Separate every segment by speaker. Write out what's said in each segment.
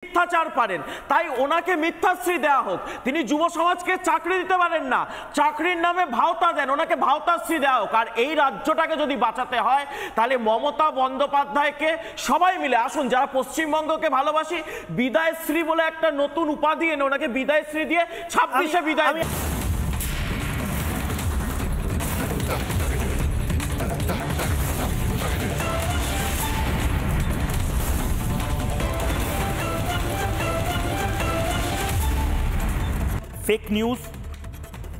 Speaker 1: মিথ্যাচার পারেন, তাই ওনাকে মিথ্যাশ্রী দেওয়া হোক। তিনি যুব সমাজকে চাকরি দিতে পারেন না, চাকরির নামে ভাওতা দেন, ওনাকে ভাওতাশ্রী দেওয়া হোক। আর এই রাজ্যটাকে যদি বাঁচাতে হয় তাহলে মমতা বন্দ্যোপাধ্যায়কে সবাই মিলে আসুন, যারা পশ্চিমবঙ্গকে ভালোবাসি, বিদায়শ্রী বলে একটা নতুন উপাধি এনে ওনাকে বিদায়শ্রী দিয়ে 26শে বিদায়।
Speaker 2: ফেক নিউজ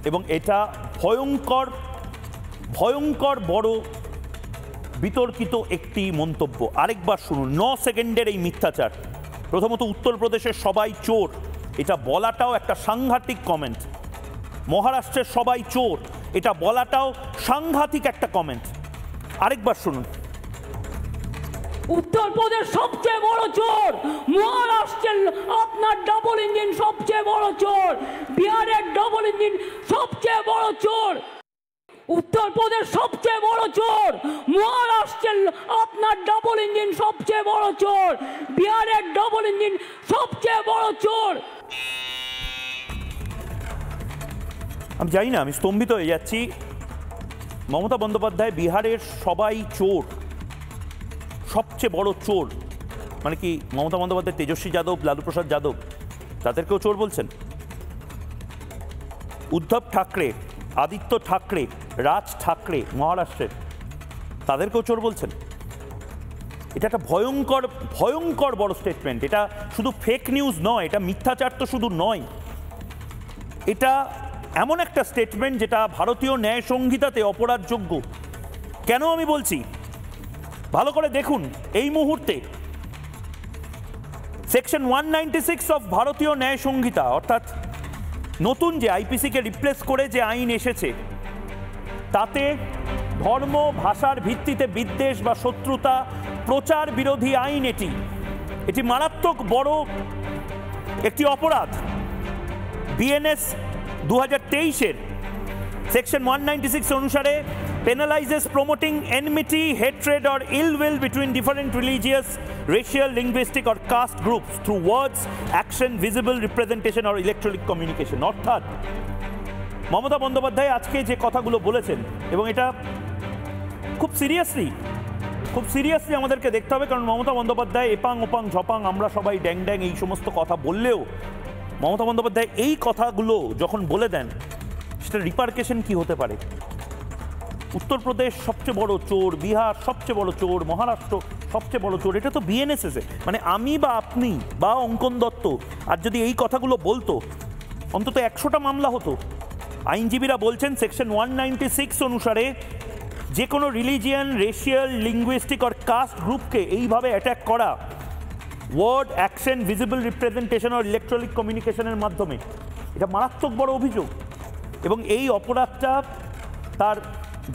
Speaker 2: এবং এটা ভয়ঙ্কর ভয়ঙ্কর বড় বিতর্কিত একটি মন্তব্য। আরেকবার শুনুন, 9 সেকেন্ডের এই মিথ্যাচার। প্রথমত, উত্তরপ্রদেশের সবাই চোর, এটা বলাটাও একটা সাংঘাতিক কমেন্ট। মহারাষ্ট্রের সবাই চোর, এটা বলাটাও সাংঘাতিক একটা কমেন্ট। আরেকবার শুনুন,
Speaker 3: উত্তরপ্রদেশ সবচেয়ে বড় চোর, মহারাষ্ট্রের আপনার ডাবল ইঞ্জিন সবচেয়ে বড় চোর, বিহারের ডাবল ইঞ্জিন সবচেয়ে বড় চোর। উত্তরপ্রদেশ সবচেয়ে বড় চোর, মহারাষ্ট্রের আপনার ডাবল ইঞ্জিন সবচেয়ে বড় চোর, বিহারের ডাবল ইঞ্জিন সবচেয়ে বড় চোর।
Speaker 2: আমি জানি না, আমি স্তম্ভিত হয়ে যাচ্ছি। মমতা বন্দ্যোপাধ্যায় বিহারের সবাই চোর, সবচেয়ে বড় চোর, মানে কি মমতা বন্দ্যোপাধ্যায়, তেজস্বী যাদব, লালু প্রসাদ যাদব তাদেরকেও চোর বলছেন? উদ্ধব ঠাকরে, আদিত্য ঠাকরে, রাজ ঠাকরে মহারাষ্ট্রের, তাদেরকেও চোর বলছেন? এটা একটা ভয়ঙ্কর ভয়ঙ্কর বড় স্টেটমেন্ট। এটা শুধু ফেক নিউজ নয়, এটা মিথ্যাচার তো শুধু নয়, এটা এমন একটা স্টেটমেন্ট যেটা ভারতীয় ন্যায় সংহিতাতে অপরাধযোগ্য। কেন আমি বলছি ভালো করে দেখুন। এই মুহূর্তে সেকশন 196 অফ ভারতীয় ন্যায় সংহিতা, অর্থাৎ নতুন যে আইপিসিকে রিপ্লেস করে যে আইন এসেছে, তাতে ধর্ম ভাষার ভিত্তিতে বিদ্বেষ বা শত্রুতা প্রচার বিরোধী আইন। এটি মারাত্মক বড় একটি অপরাধ। বিএনএস 2023-এর সেকশন 196 অনুসারে penalizes promoting enmity, hatred or ill will between different religious, racial, linguistic or caste groups through words, action, visible representation or electronic communication। অর্থাৎ মমতা বন্দ্যোপাধ্যায় আজকে যে কথাগুলো বলেছেন, এবং এটা খুব সিরিয়াসলি আমাদেরকে দেখতে হবে, কারণ মমতা বন্দ্যোপাধ্যায় এপাং ওপাং ঝপাং আমরা সবাই ড্যাং ড্যাং এই সমস্ত কথা বললেও মমতা বন্দ্যোপাধ্যায় এই কথাগুলো যখন বলে দেন, সেটা রিপারকেশন কি হতে পারে? উত্তরপ্রদেশ সবচেয়ে বড় চোর, বিহার সবচেয়ে বড় চোর, মহারাষ্ট্র সবচেয়ে বড় চোর, এটা তো বিএনএসএসে, মানে আমি বা আপনি বা অঙ্কন দত্ত আর যদি এই কথাগুলো বলতো, অন্তত 100টা মামলা হতো। আইনজীবীরা বলছেন সেকশন 196 অনুসারে যে কোনো রিলিজিয়ান, রেশিয়াল, লিঙ্গুইস্টিক আর কাস্ট গ্রুপকে এইভাবে অ্যাটাক করা ওয়ার্ড, অ্যাকশন, ভিজিবল রিপ্রেজেন্টেশন আর ইলেকট্রনিক কমিউনিকেশনের মাধ্যমে, এটা মারাত্মক বড় অভিযোগ। এবং এই অপরাধটা তার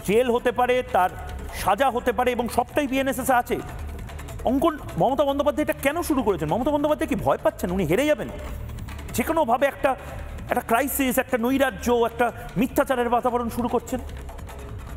Speaker 2: জেল হতে পারে, তার সাজা হতে পারে, এবং সবটাই বিএনএসএস আছে। মমতা বন্দ্যোপাধ্যায় এটা কেন শুরু করেছেন? মমতা বন্দ্যোপাধ্যায় কি ভয় পাচ্ছেন উনি হেরে যাবেন? যে কোনোভাবে একটা ক্রাইসিস, একটা নৈরাজ্য, একটা মিথ্যাচারের বাতাবরণ শুরু করছেন।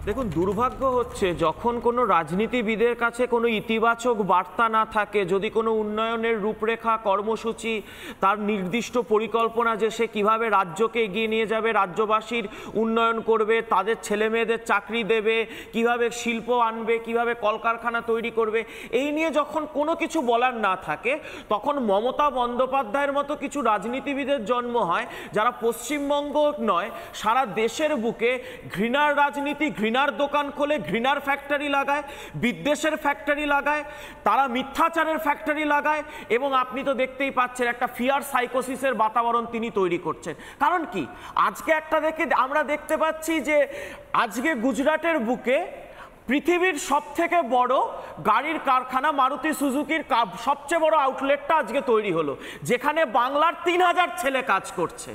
Speaker 1: দেখুন, দুর্ভাগ্য হচ্ছে যখন কোনো রাজনীতিবিদের কাছে কোনো ইতিবাচক বার্তা না থাকে, যদি কোনো উন্নয়নের রূপরেখা, কর্মসূচি, তার নির্দিষ্ট পরিকল্পনা যে সে কিভাবে রাজ্যকে এগিয়ে নিয়ে যাবে, রাজ্যবাসীর উন্নয়ন করবে, তাদের ছেলে মেয়েদের চাকরি দেবে, কিভাবে শিল্প আনবে, কিভাবে কলকারখানা তৈরি করবে, এই নিয়ে যখন কোনো কিছু বলার না থাকে, তখন মমতা বন্দ্যোপাধ্যায়ের মতো কিছু রাজনীতিবিদের জন্ম হয়, যারা পশ্চিমবঙ্গ নয় সারা দেশের বুকে ঘৃণার রাজনীতি, ঘৃণার দোকান খোলে, ঘৃণার ফ্যাক্টরি লাগায়, বিদ্বেষের ফ্যাক্টরি লাগায়, তারা মিথ্যাচারের ফ্যাক্টরি লাগায়। এবং আপনি তো দেখতেই পাচ্ছেন একটা ফিয়ার সাইকোসিসের বাতাবরণ তিনি তৈরি করছেন। কারণ কি, আজকে আমরা দেখতে পাচ্ছি যে আজকে গুজরাটের বুকে পৃথিবীর সবথেকে বড় গাড়ির কারখানা মারুতি সুজুকির সবচেয়ে বড় আউটলেটটা আজকে তৈরি হলো, যেখানে বাংলার 3000 ছেলে কাজ করছে।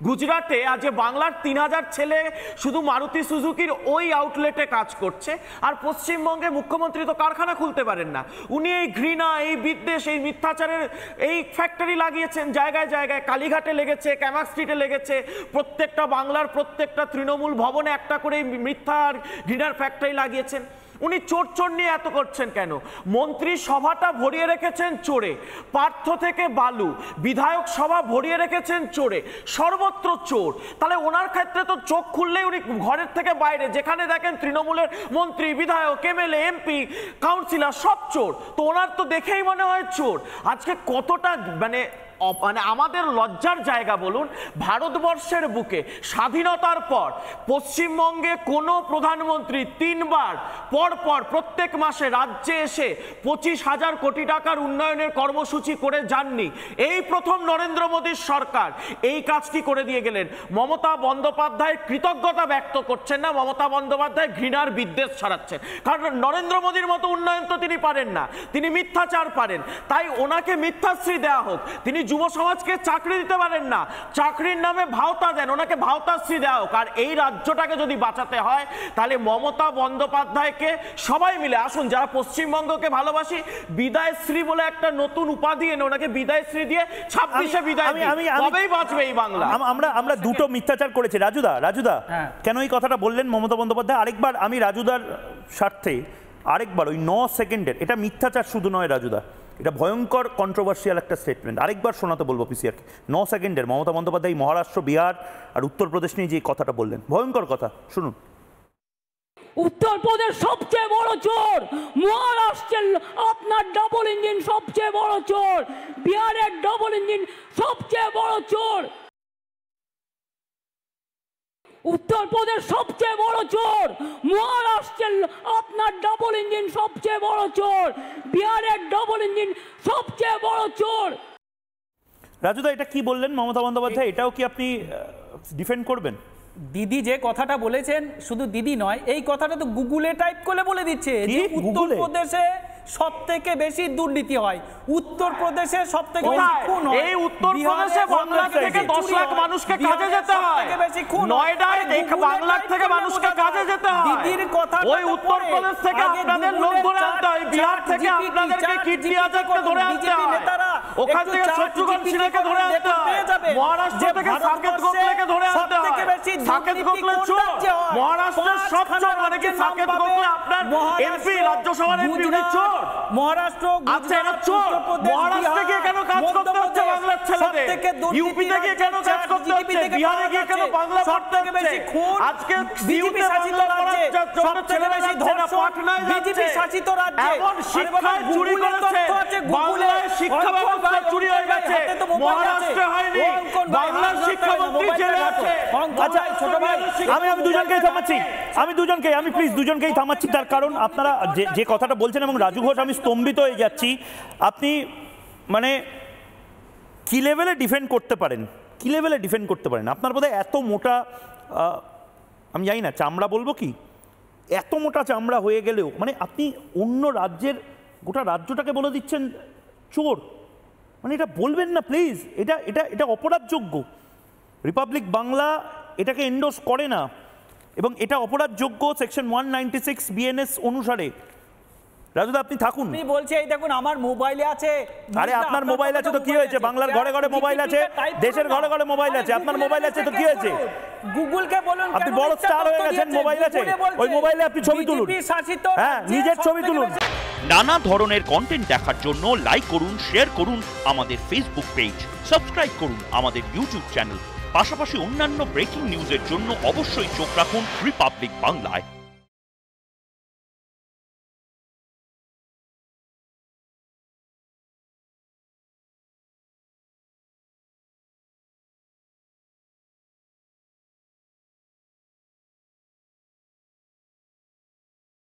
Speaker 1: গুজরাটে আজ বাংলার 3000 ছেলে শুধু মারুতি সুজুকির ওই আউটলেটে কাজ করছে। আর পশ্চিমবঙ্গে মুখ্যমন্ত্রী তো কারখানা খুলতে পারেন না, উনি এই ঘৃণা, এই বিদ্বেষ, এই মিথ্যাচারের এই ফ্যাক্টরি লাগিয়েছেন জায়গায় জায়গায়। কালীঘাটে লেগেছে, ক্যামাক স্ট্রিটে লেগেছে, প্রত্যেকটা বাংলার প্রত্যেকটা তৃণমূল ভবনে একটা করে মিথ্যা আর ঘৃণার ফ্যাক্টরি লাগিয়েছেন। উনি চোর চোর নিয়ে এত করছেন কেন? মন্ত্রী সভাটা ভরিয়ে রেখেছেন চোরে, পার্থ থেকে বালু, বিধায়ক সভা ভরিয়ে রেখেছেন চোরে, সর্বত্র চোর। তাহলে ওনার ক্ষেত্রে তো চোখ খুললেই উনি ঘরের থেকে বাইরে যেখানে দেখেন তৃণমূলের মন্ত্রী, বিধায়ক, এমএলএ, এমপি, কাউন্সিলর সব চোর। তো ওনার তো দেখেই মনে হয় চোর। আজকে কতটা মানে আমাদের লজ্জার জায়গা বলুন, ভারতবর্ষের বুকে স্বাধীনতার পর পশ্চিমবঙ্গে কোনো প্রধানমন্ত্রী 3 বার পর প্রত্যেক মাসে রাজ্যে এসে 25,000 কোটি টাকার উন্নয়নের কর্মসূচি করে যাননি। এই প্রথম নরেন্দ্র মোদীর সরকার এই কাজটি করে দিয়ে গেলেন। মমতা বন্দ্যোপাধ্যায় কৃতজ্ঞতা ব্যক্ত করছেন না, মমতা বন্দ্যোপাধ্যায় ঘৃণার বিদ্বেষ ছড়াচ্ছেন। কারণ নরেন্দ্র মোদীর মতো উন্নয়ন তো তিনি পারেন না, তিনি মিথ্যাচার পারেন। তাই ওনাকে মিথ্যাশ্রী দেওয়া হোক। তিনি যুব সমাজকে চাকরি দিতে পারেন না, চাকরির নামে ভাওতা দেন, ওনাকে ভাওতাশ্রী দেওয়া হোক। আর এই রাজ্যটাকে যদি বাঁচাতে হয় তাহলে মমতা বন্দ্যোপাধ্যায়কে সবাই মিলে আসুন, যারা পশ্চিমবঙ্গকে ভালোবাসি, বিদায়শ্রী বলে একটা নতুন উপাধি এনে ওনাকে বিদায়শ্রী দিয়ে 26-এ বিদায় তবেই বাঁচবে এই বাংলা।
Speaker 2: আমরা দুটো মিথ্যাচার করেছি। রাজুদা কেন এই কথাটা বললেন মমতা বন্দ্যোপাধ্যায়? আরেকবার আমি রাজুদার স্বার্থে আরেকবার ওই 9 সেকেন্ডের, এটা মিথ্যাচার শুধু নয় রাজুদা, এটা ভয়ঙ্কর কন্ট্রোভার্সিয়াল একটা স্টেটমেন্ট, আরেকবার শোনাতে বলবো পিসিআরকে। 9 সেকেন্ডের মমতা বন্দ্যোপাধ্যায় মহারাষ্ট্র, বিহার আর উত্তরপ্রদেশ নিয়ে যে কথাটা বললেন, ভয়ঙ্কর কথা, শুনুন।
Speaker 3: উত্তরপ্রদেশ সবচেয়ে বড় চোর, মহারাষ্ট্রের আপনার ডাবল ইঞ্জিন সবচেয়ে বড় চোর, বিহারের ডাবল ইঞ্জিন সবচেয়ে বড় চোর। উত্তরপ্রদেশ সবচেয়ে বড় চোর, মহারাষ্ট্রের আপনার ডাবল ইঞ্জিন সবচেয়ে বড় চোর, বিহারের ডাবল ইঞ্জিন সবচেয়ে বড় চোর।
Speaker 2: রাজুদা এটা কি বললেন মমতা বন্দ্যোপাধ্যায়, এটাও কি আপনি ডিফেন্ড করবেন?
Speaker 4: দিদি যে কথাটা বলেছেন, শুধু দিদি নয়, এই কথাটা তো গুগলে টাইপ করে বলে দিচ্ছে যে উত্তরপ্রদেশে সব থেকে বেশি দুর্নীতি হয়, উত্তরপ্রদেশে সব থেকে বেশি খুন হয়,
Speaker 1: এই উত্তরপ্রদেশে বাংলা থেকে 10 লাখ মানুষকে কাজে যেতে হয়, নয়ডায় বাংলা থেকে মানুষকে কাজে যেতে হয়।
Speaker 4: দিদির কথা
Speaker 1: ওই উত্তরপ্রদেশ থেকে আপনাদের লোক ধরে আনতে হয়, বিহার থেকে আপনাদেরকে কিডনি আজাদকে ধরে আনতে হয়, ওখান থেকে শত্রুঘ্ন সিনহাকে ধরে আনতে হয়, মহারাষ্ট্র থেকে সাকেত গোখলেকে ধরে আনতে হয়। সাকেত গোখলে চোর, মহারাষ্ট্রের সব চোর, মানে কি সাকেত গোখলে আপনার এমপি, রাজ্যসভার এমপি, উনি চোর।
Speaker 4: মহারাষ্ট্র,
Speaker 1: আচ্ছা এরা চোর, মহারাষ্ট্রে গিয়ে কেন কাজ করতে হচ্ছে বাংলার ছেলেদের? ইউপিতে গিয়ে কেন কাজ করতে হচ্ছে? বিহারে গিয়ে কেন বাংলা পড়তে হচ্ছে? আজকে
Speaker 4: বিজেপি শাসিত রাজ্যে সবথেকে বেশি ধর্ষণ, বিজেপি শাসিত রাজ্যে
Speaker 1: এমন শিক্ষা চুরি করেছে, বাংলায় শিক্ষা ব্যবস্থা চুরি হয়ে গেছে, মহারাষ্ট্রে হয়নি, বাংলার শিক্ষামন্ত্রী জেলে আছে।
Speaker 2: আচ্ছা ছোট ভাই, আমি দুজনকেই থামাচ্ছি, আমি প্লিজ দুজনকেই থামাচ্ছি, তার কারণ আপনারা যে কথাটা বলছেন এবং রাজু ঘোষ, আমি স্তম্ভিত হয়ে যাচ্ছি। আপনি মানে কি লেভেলে ডিফেন্ড করতে পারেন, কি লেভেলে ডিফেন্ড করতে পারেন? আপনার বোধহয় এত মোটা, আমি জানি না চামড়া বলবো কি, এত মোটা চামড়া হয়ে গেলেও মানে আপনি অন্য রাজ্যের গোটা রাজ্যটাকে বলে দিচ্ছেন চোর, মানে এটা বলবেন না প্লিজ, এটা এটা এটা অপরাধযোগ্য। রিপাবলিক বাংলা এটাকে এন্ডোর্স করে না এবং এটা অপরাধযোগ্য সেকশন 196 বিএনএস অনুসারে। রাজুদা আপনি থাকুন।
Speaker 4: আমি বলছি এই দেখুন আমার মোবাইলে আছে।
Speaker 2: আরে আপনার মোবাইল আছে তো কি হয়েছে? বাংলার ঘরে ঘরে মোবাইল আছে, দেশের ঘরে ঘরে মোবাইল আছে, আপনার মোবাইল আছে তো কি হয়েছে?
Speaker 4: গুগলকে বলুন,
Speaker 2: আপনি বড় স্টার হয়ে গেছেন, মোবাইল আছে, ওই মোবাইলে আপনি ছবি তুলুন, হ্যাঁ নিজের ছবি তুলুন।
Speaker 5: নানা ধরনের কন্টেন্ট দেখার জন্য লাইক করুন, শেয়ার করুন আমাদের ফেসবুক পেজ, সাবস্ক্রাইব করুন আমাদের ইউটিউব চ্যানেল। পাশাপাশি অন্যান্য ব্রেকিং নিউজের জন্য অবশ্যই চোখ রাখুন রিপাবলিক বাংলায়।